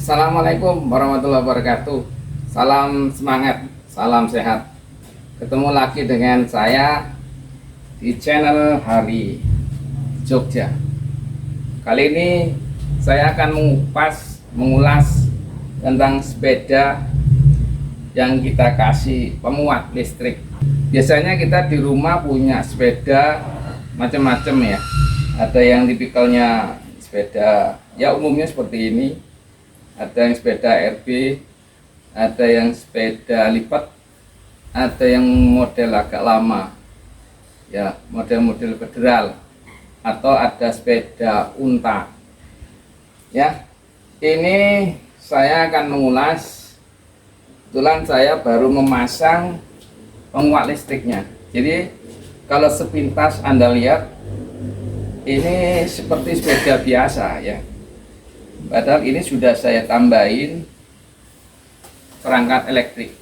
Assalamualaikum warahmatullahi wabarakatuh. Salam semangat, salam sehat. Ketemu lagi dengan saya di channel Hari Jogja. Kali ini saya akan mengulas tentang sepeda yang kita kasih pemuat listrik. Biasanya kita di rumah punya sepeda macam-macam ya. Ada yang tipikalnya sepeda ya umumnya seperti ini. Ada yang sepeda RB, ada yang sepeda lipat, ada yang model agak lama, ya model-model federal, atau ada sepeda unta. Ya, ini saya akan mengulas. Kebetulan saya baru memasang penguat listriknya. Jadi kalau sepintas Anda lihat, ini seperti sepeda biasa ya. Padahal ini sudah saya tambahin perangkat elektrik.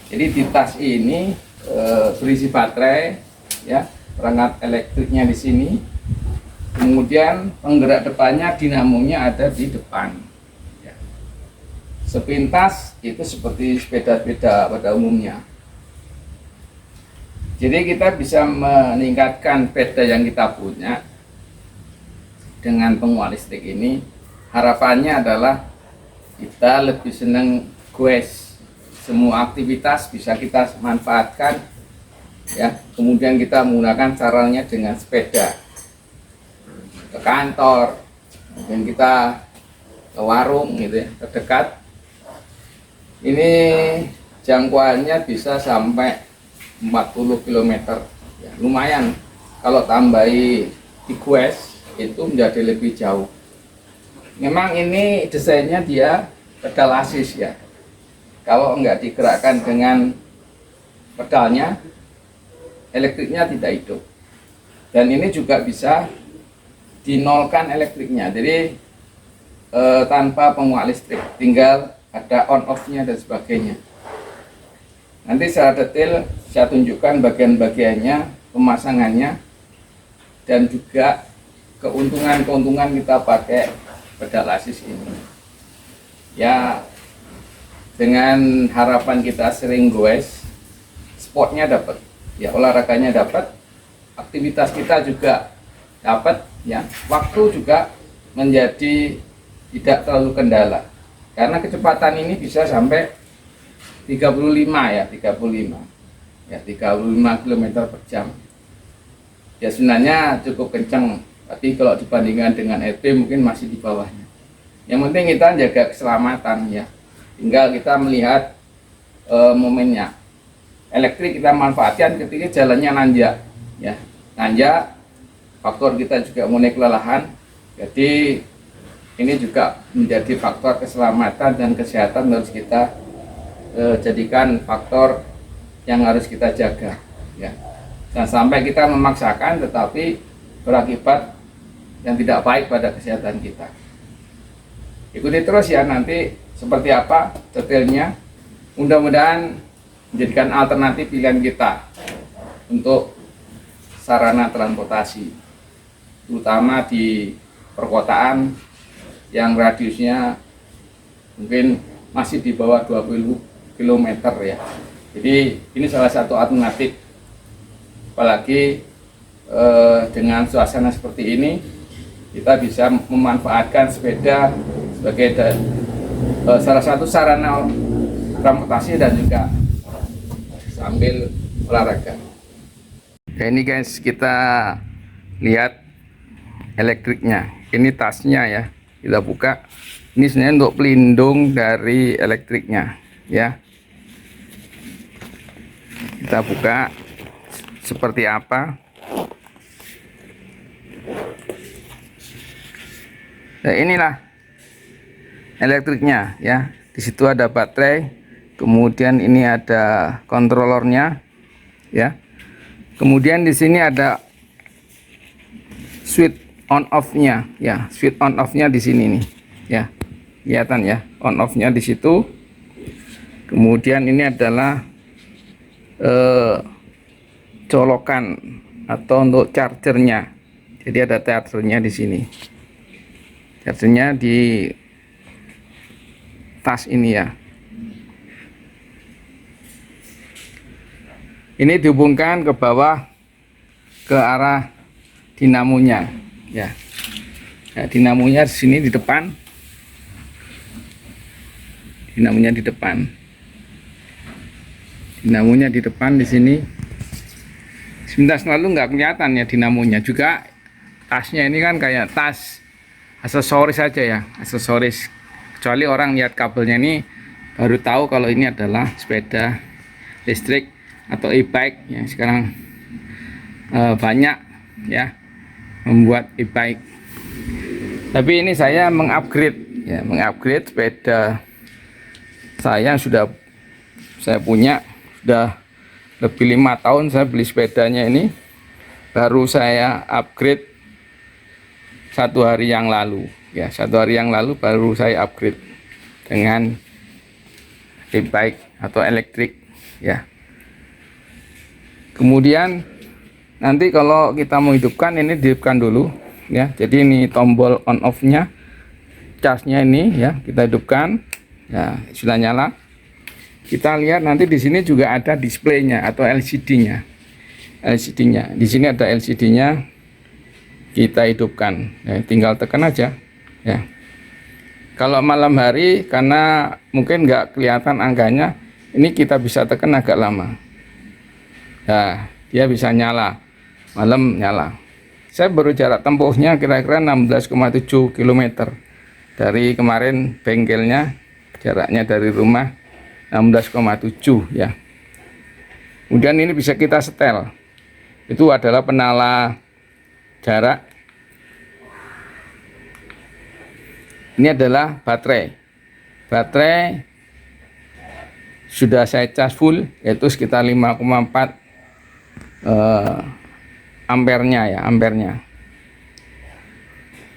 Jadi di tas ini berisi baterai, ya, perangkat elektriknya di sini. Kemudian penggerak depannya, dinamonya ada di depan. Ya. Sepintas itu seperti sepeda-sepeda pada umumnya. Jadi kita bisa meningkatkan sepeda yang kita punya dengan penguat listrik ini. Harapannya adalah kita lebih senang goes, semua aktivitas bisa kita manfaatkan ya. Kemudian kita menggunakan caranya dengan sepeda ke kantor, mungkin kita ke warung gitu ya, terdekat. Ini jangkauannya bisa sampai 40 km ya, lumayan. Kalau tambahi di goes itu menjadi lebih jauh. Memang ini desainnya dia pedal assist ya. Kalau enggak digerakkan dengan pedalnya, elektriknya tidak hidup. Dan ini juga bisa dinolkan elektriknya. Jadi tanpa penguat listrik, tinggal ada on off-nya dan sebagainya. Nanti secara detail saya tunjukkan bagian-bagiannya, pemasangannya, dan juga keuntungan-keuntungan kita pakai pedal assist ini. Ya, dengan harapan kita sering goes, sportnya dapat, ya olahraganya dapat, aktivitas kita juga dapat, ya waktu juga menjadi tidak terlalu kendala. Karena kecepatan ini bisa sampai 35 ya, 35 km per jam. Ya sebenarnya cukup kencang. Tapi kalau dibandingkan dengan RB mungkin masih di bawahnya. Yang penting kita jaga keselamatan ya. Tinggal kita melihat momennya. Elektrik kita manfaatkan ketika jalannya nanjak ya. Nanjak, faktor kita juga mulai kelelahan. Jadi ini juga menjadi faktor keselamatan dan kesehatan harus kita jadikan faktor yang harus kita jaga ya. Dan sampai kita memaksakan tetapi berakibat yang tidak baik pada kesehatan kita. Ikuti terus ya, nanti seperti apa detailnya. Mudah-mudahan menjadikan alternatif pilihan kita untuk sarana transportasi, terutama di perkotaan yang radiusnya mungkin masih di bawah 20 km ya. Jadi ini salah satu alternatif, apalagi dengan suasana seperti ini kita bisa memanfaatkan sepeda sebagai salah satu sarana transportasi dan juga sambil olahraga. Ini guys, kita lihat elektriknya. Ini tasnya ya, kita buka. Ini sebenarnya untuk pelindung dari elektriknya ya. Kita buka seperti apa. Nah, inilah elektriknya ya. Di situ ada baterai, kemudian ini ada kontrolernya ya. Kemudian di sini ada switch on off-nya ya. Switch on off-nya di sini nih ya. Kelihatan ya, on off-nya di situ. Kemudian ini adalah colokan atau untuk chargernya. Jadi ada chargernya di sini. Chargernya tas ini ya. Ini dihubungkan ke bawah ke arah dinamonya ya. Nah, dinamonya di sini di depan. Dinamonya di depan. Dinamonya di depan di sini. Sebentar lalu nggak kelihatan ya dinamonya. Juga tasnya ini kan kayak tas aksesoris saja ya, aksesoris. Kecuali orang lihat kabelnya ini baru tahu kalau ini adalah sepeda listrik atau e-bike yang sekarang banyak ya membuat e-bike. Tapi ini saya mengupgrade ya, mengupgrade sepeda saya punya sudah lebih 5 tahun saya beli sepedanya ini, baru saya upgrade 1 hari yang lalu ya, 1 hari yang lalu baru saya upgrade dengan e-bike atau elektrik ya. Kemudian nanti kalau kita mau hidupkan, ini dihidupkan dulu ya. Jadi ini tombol on off nya, casnya ini ya, kita hidupkan ya, sudah nyala. Kita lihat nanti di sini juga ada displaynya atau LCD-nya. LCD-nya di sini ada LCD-nya, kita hidupkan ya, tinggal tekan aja ya. Kalau malam hari karena mungkin nggak kelihatan angkanya, ini kita bisa tekan agak lama. Nah, dia bisa nyala, malam nyala. Saya baru jarak tempuhnya kira-kira 16,7 km dari kemarin bengkelnya, jaraknya dari rumah 16,7 ya. Kemudian ini bisa kita setel, itu adalah penala jarak. Ini adalah baterai sudah saya cas full, yaitu sekitar 5,4 ampernya ya, ampernya.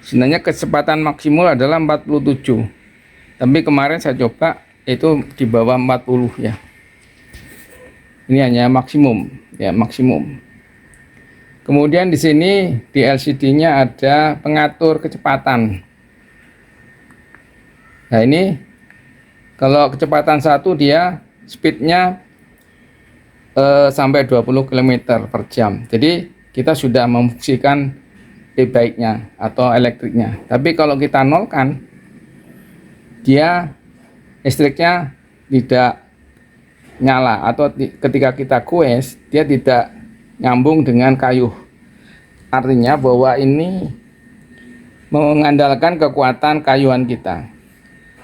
Sebenarnya kecepatan maksimal adalah 47, tapi kemarin saya coba itu di bawah 40 ya. Ini hanya maksimum ya, maksimum. Kemudian di sini di LCD-nya ada pengatur kecepatan. Nah, ini kalau kecepatan 1 dia speednya sampai 20 km per jam. Jadi kita sudah memfungsikan e-bike-nya atau elektriknya. Tapi kalau kita nolkan, dia listriknya tidak nyala, atau ketika kita goes dia tidak nyambung dengan kayu. Artinya bahwa ini mengandalkan kekuatan kayuan kita.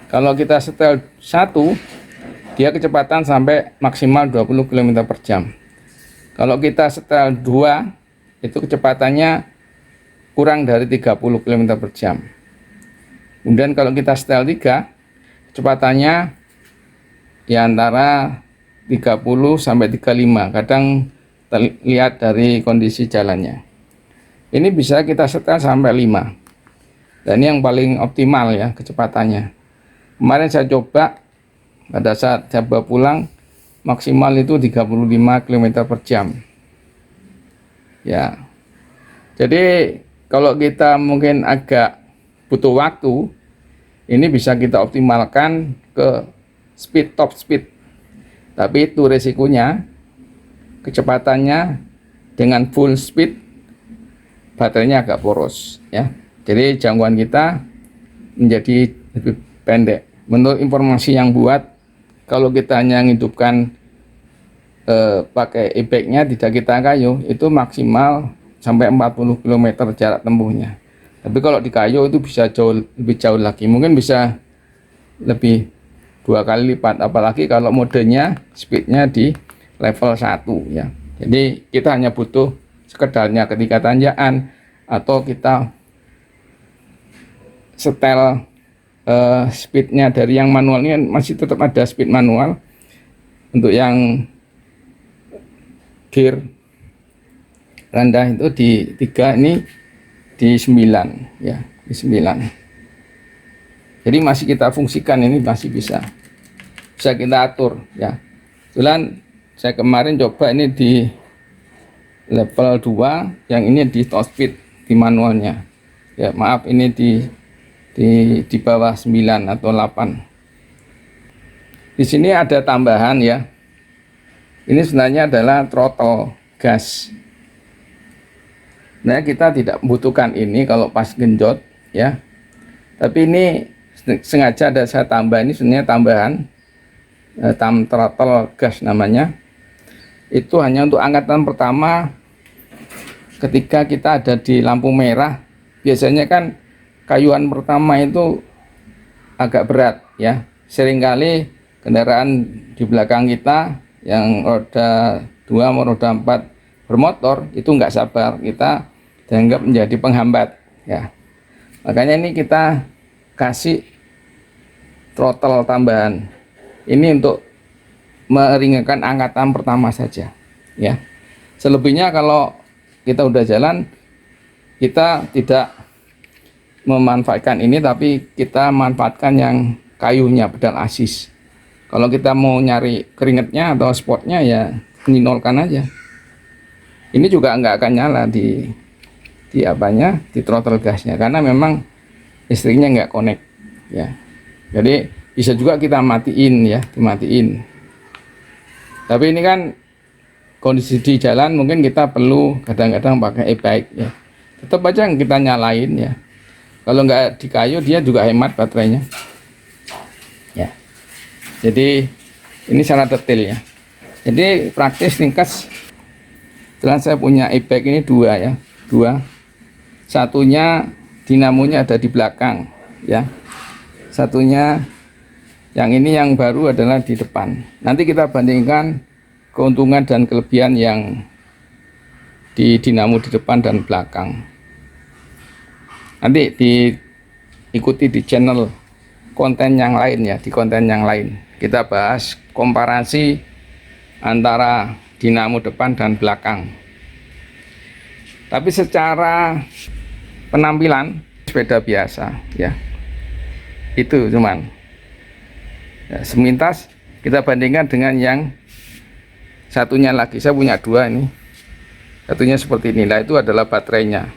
Kalau kita setel 1, dia kecepatan sampai maksimal 20 km per jam. Kalau kita setel 2, itu kecepatannya kurang dari 30 km per jam. Kemudian kalau kita setel 3, kecepatannya ya antara 30 sampai 35. Kadang terlihat dari kondisi jalannya. Ini bisa kita setel sampai 5. Dan ini yang paling optimal ya kecepatannya. Kemarin saya coba pada saat saya bawa pulang, maksimal itu 35 km per jam ya. Jadi kalau kita mungkin agak butuh waktu, ini bisa kita optimalkan ke speed, top speed. Tapi itu resikonya, kecepatannya dengan full speed baterainya agak boros ya. Jadi jangkauan kita menjadi lebih pendek. Menurut informasi yang buat, kalau kita hanya menghidupkan pakai e-bike-nya tidak kita kayu, itu maksimal sampai 40 km jarak tempuhnya. Tapi kalau di kayu itu bisa lebih jauh lagi, mungkin bisa lebih 2 kali lipat, apalagi kalau modenya speednya di level 1 ya. Jadi kita hanya butuh sekedarnya ketika tanjakan, atau kita setel speednya dari yang manual. Ini masih tetap ada speed manual. Untuk yang gear rendah itu di 3, ini di 9 ya, di 9. Jadi masih kita fungsikan, ini masih bisa kita atur ya. Kebetulan saya kemarin coba ini di level 2, yang ini di top speed di manualnya ya. Maaf, ini di bawah 9 atau 8. Di sini ada tambahan ya. Ini sebenarnya adalah throttle gas. Nah, kita tidak membutuhkan ini kalau pas genjot ya. Tapi ini sengaja ada saya tambah, ini sebenarnya tambahan throttle gas namanya. Itu hanya untuk angkatan pertama ketika kita ada di lampu merah. Biasanya kan kayuan pertama itu agak berat ya. Seringkali kendaraan di belakang kita yang roda 2 atau roda 4 bermotor itu nggak sabar, kita dianggap menjadi penghambat ya. Makanya ini kita kasih throttle tambahan. Ini untuk meringankan angkatan pertama saja ya. Selebihnya kalau kita udah jalan, kita tidak memanfaatkan ini, tapi kita manfaatkan yang kayunya, pedal asis. Kalau kita mau nyari keringetnya atau spotnya ya ninolkan aja. Ini juga nggak akan nyala di apanya, di throttle gasnya, karena memang listriknya nggak connect ya. Jadi bisa juga kita matiin ya, dimatiin. Tapi ini kan kondisi di jalan, mungkin kita perlu kadang-kadang pakai e-bike ya. Tetap aja kita nyalain ya. Kalau nggak di kayu dia juga hemat baterainya ya. Jadi ini secara detail ya. Jadi praktis ringkas. Setelah saya punya e-bike ini dua ya, dua. Satunya dinamonya ada di belakang ya. Satunya yang ini yang baru adalah di depan. Nanti kita bandingkan keuntungan dan kelebihan yang di dinamo di depan dan belakang. Nanti diikuti di channel konten yang lain ya, di konten yang lain. Kita bahas komparasi antara dinamo depan dan belakang. Tapi secara penampilan sepeda biasa ya. Itu cuman. Ya, semintas kita bandingkan dengan yang satunya lagi. Saya punya dua ini. Satunya seperti inilah, itu adalah baterainya.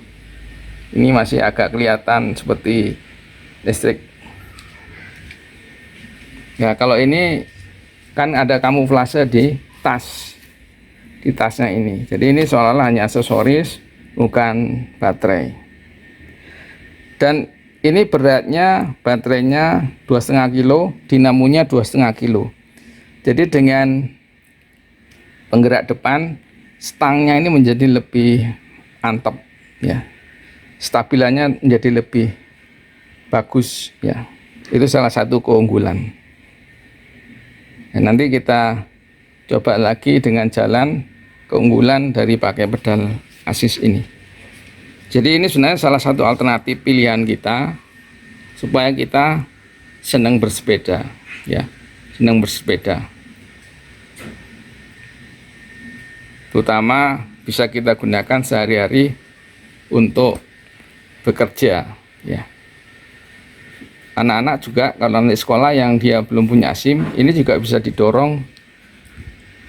Ini masih agak kelihatan seperti listrik. Ya, kalau ini kan ada kamuflase di tas. Di tasnya ini. Jadi ini seolah-olah hanya aksesoris, bukan baterai. Dan ini beratnya, baterainya 2,5 kilo, dinamonya 2,5 kilo. Jadi dengan penggerak depan, stangnya ini menjadi lebih antep ya. Stabilannya menjadi lebih bagus ya. Itu salah satu keunggulan. Dan nanti kita coba lagi dengan jalan keunggulan dari pakai pedal asis ini. Jadi ini sebenarnya salah satu alternatif pilihan kita supaya kita senang bersepeda ya, senang bersepeda. Terutama bisa kita gunakan sehari-hari untuk bekerja ya. Anak-anak juga kalau nanti sekolah yang dia belum punya SIM, ini juga bisa didorong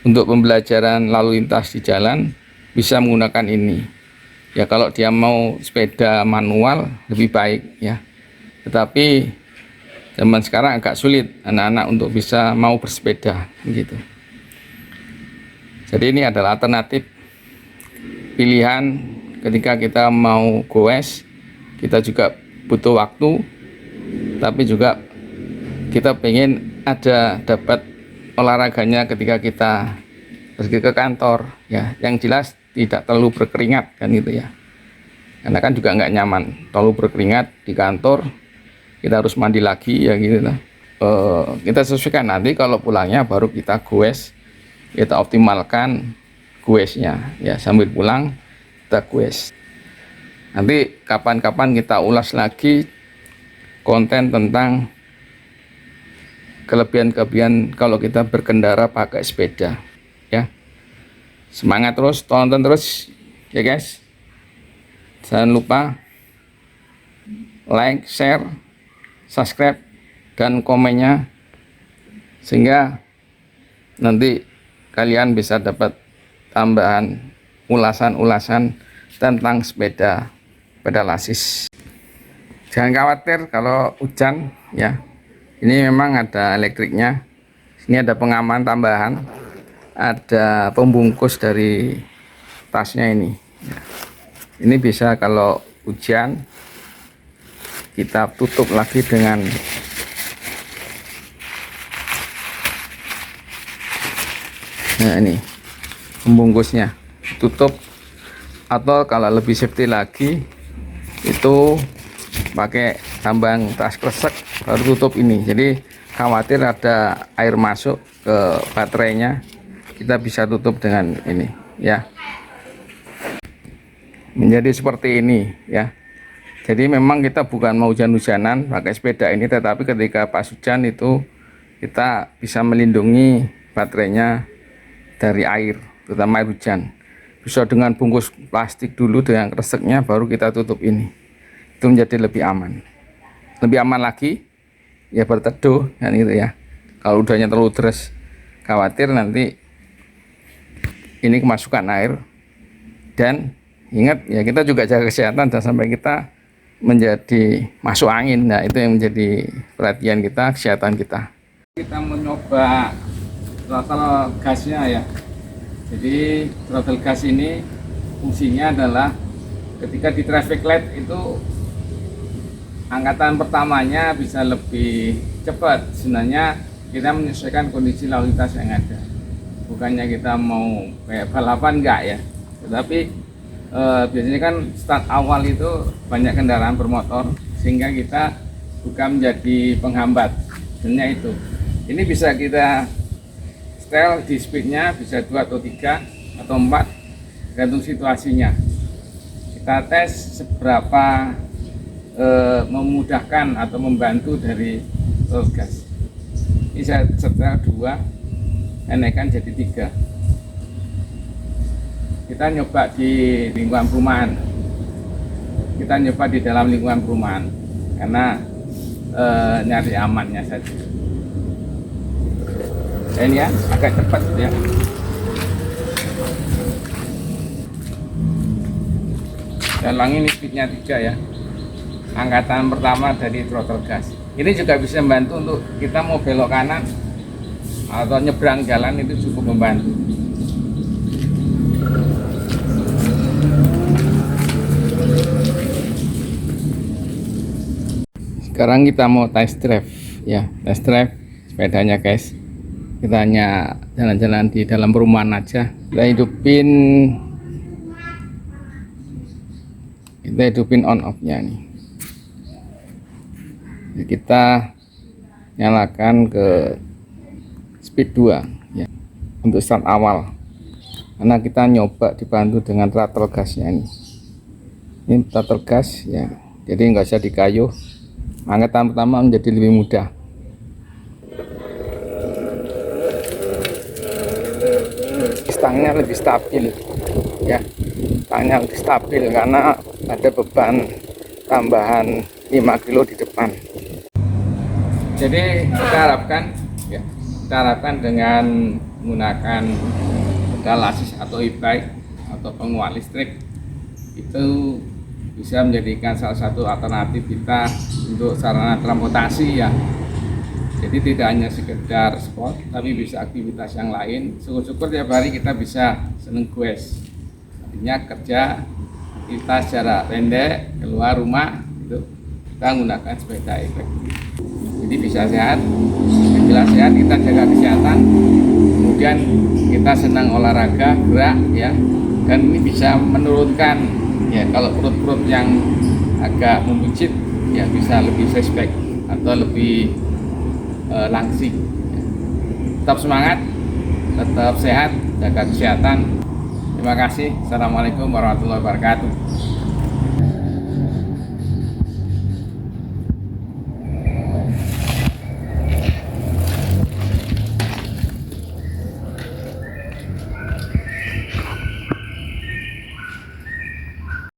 untuk pembelajaran lalu lintas di jalan, bisa menggunakan ini. Ya kalau dia mau sepeda manual lebih baik ya. Tetapi zaman sekarang agak sulit anak-anak untuk bisa mau bersepeda gitu. Jadi ini adalah alternatif pilihan ketika kita mau goes. Kita juga butuh waktu, tapi juga kita pengen dapat olahraganya ketika kita pergi ke kantor ya. Yang jelas tidak terlalu berkeringat kan gitu ya, karena kan juga nggak nyaman terlalu berkeringat di kantor, kita harus mandi lagi ya gitu lah. Kita sesuaikan nanti kalau pulangnya baru kita goes, kita optimalkan goesnya ya, sambil pulang kita goes. Nanti kapan-kapan kita ulas lagi konten tentang kelebihan-kelebihan kalau kita berkendara pakai sepeda ya. Semangat terus, tonton terus ya guys. Jangan lupa like, share, subscribe, dan komennya, sehingga nanti kalian bisa dapat tambahan ulasan-ulasan tentang sepeda pedal asis. Jangan khawatir kalau hujan ya. Ini memang ada elektriknya. Ini ada pengaman tambahan, ada pembungkus dari tasnya ini. Ini bisa kalau hujan kita tutup lagi dengan ini pembungkusnya, tutup. Atau kalau lebih safety lagi itu pakai tambang tas kresek baru tutup ini. Jadi khawatir ada air masuk ke baterainya, kita bisa tutup dengan ini ya. Menjadi seperti ini ya. Jadi memang kita bukan mau hujan-hujanan pakai sepeda ini, tetapi ketika pas hujan itu kita bisa melindungi baterainya dari air, terutama air hujan. Bisa dengan bungkus plastik dulu dengan kreseknya, baru kita tutup ini. Itu menjadi lebih aman. Lebih aman lagi ya berteduh kan gitu ya. Kalau udahnya terlalu deras, khawatir nanti ini kemasukan air. Dan ingat ya, kita juga jaga kesehatan dan sampai kita menjadi masuk angin. Nah, itu yang menjadi perhatian kita, kesehatan kita. Kita mencoba throttle gasnya ya. Jadi throttle gas ini fungsinya adalah ketika di traffic light itu angkatan pertamanya bisa lebih cepat. Sebenarnya kita menyesuaikan kondisi lalu lintas yang ada. Bukannya kita mau kayak balapan, enggak ya. Tetapi biasanya kan start awal itu banyak kendaraan bermotor, sehingga kita bukan menjadi penghambat. Sebenarnya itu. Ini bisa kita setel di speednya, bisa 2 atau 3 atau 4, tergantung situasinya. Kita tes seberapa memudahkan atau membantu dari throttle gas. Ini saya setel 2, saya naikkan jadi 3. Kita nyoba di lingkungan perumahan, kita nyoba di dalam lingkungan perumahan karena nyari amannya saja. Ini ya agak cepat ya. Dan ulangi, ini speednya 3 ya, angkatan pertama dari throttle gas. Ini juga bisa membantu untuk kita mau belok kanan atau nyebrang jalan, itu cukup membantu. Sekarang kita mau test drive ya, test drive sepedanya guys. Kita hanya jalan-jalan di dalam perumahan aja. Kita hidupin on off nya nih. Jadi kita nyalakan ke speed 2 ya, untuk start awal, karena kita nyoba dibantu dengan throttle gasnya ini. Ini throttle gas ya, jadi nggak usah dikayuh. Angkatan pertama menjadi lebih mudah. Stangnya lebih stabil ya, stangnya lebih stabil karena ada beban tambahan 5 kilo di depan. Jadi kita harapkan dengan menggunakan pedal assist atau e-bike atau penguat listrik itu bisa menjadikan salah satu alternatif kita untuk sarana transportasi ya. Jadi tidak hanya sekedar sport, tapi bisa aktivitas yang lain. Syukur-syukur tiap hari kita bisa seneng goes. Artinya kerja, aktivitas jarak pendek, keluar rumah, itu kita menggunakan sepeda e-bike. Jadi bisa sehat, jelas sehat, kita jaga kesehatan. Kemudian kita senang olahraga, gerak ya. Dan ini bisa menurunkan ya, kalau perut-perut yang agak membuncit ya bisa lebih respect atau lebih langsing. Tetap semangat, tetap sehat, jaga kesehatan. Terima kasih. Assalamualaikum warahmatullahi wabarakatuh.